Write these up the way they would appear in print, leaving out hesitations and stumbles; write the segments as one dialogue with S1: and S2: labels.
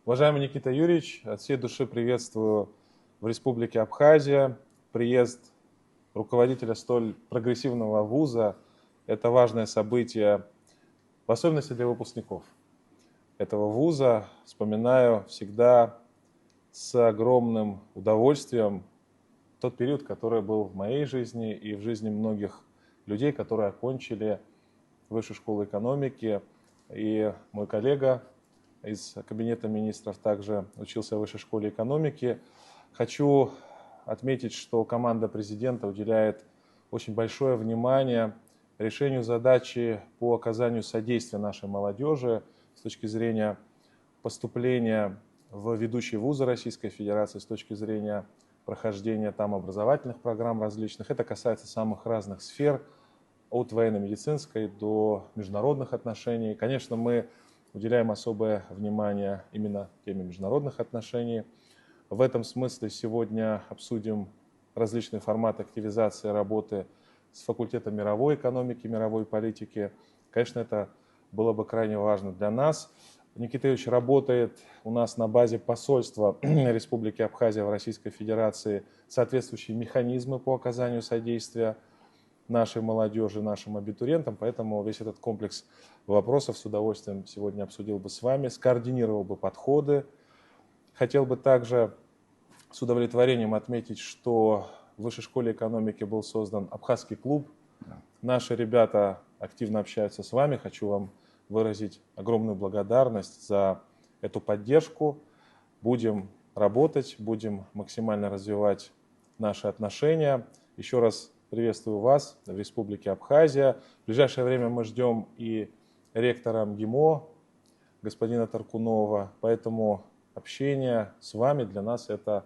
S1: Уважаемый Никита Юрьевич, от всей души приветствую в Республике Абхазия. Приезд руководителя столь прогрессивного вуза – это важное событие, в особенности для выпускников этого вуза. Вспоминаю всегда с огромным удовольствием тот период, который был в моей жизни и в жизни многих людей, которые окончили Высшую школу экономики. И мой коллега из Кабинета министров также учился в Высшей школе экономики. Хочу отметить, что команда президента уделяет очень большое внимание решению задачи по оказанию содействия нашей молодежи с точки зрения поступления в ведущие вузы Российской Федерации, с точки зрения прохождения там образовательных программ различных. Это касается самых разных сфер, от военно-медицинской до международных отношений. Конечно, мы уделяем особое внимание именно теме международных отношений. В этом смысле сегодня обсудим различные форматы активизации работы с факультетом мировой экономики, мировой политики. Конечно, это было бы крайне важно для нас. Никита Ильич работает у нас на базе посольства Республики Абхазия в Российской Федерации, соответствующие механизмы по оказанию содействия нашей молодежи, нашим абитуриентам, поэтому весь этот комплекс вопросов с удовольствием сегодня обсудил бы с вами, скоординировал бы подходы. Хотел бы также с удовлетворением отметить, что в Высшей школе экономики был создан Абхазский клуб. Наши ребята активно общаются с вами. Хочу вам выразить огромную благодарность за эту поддержку. Будем работать, будем максимально развивать наши отношения. Еще раз приветствую вас в Республике Абхазия. В ближайшее время мы ждем и ректора МГИМО, господина Таркунова, поэтому общение с вами для нас это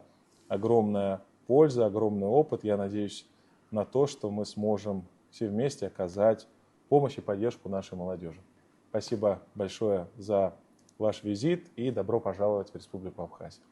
S1: огромная польза, огромный опыт. Я надеюсь на то, что мы сможем все вместе оказать помощь и поддержку нашей молодежи. Спасибо большое за ваш визит и добро пожаловать в Республику Абхазия.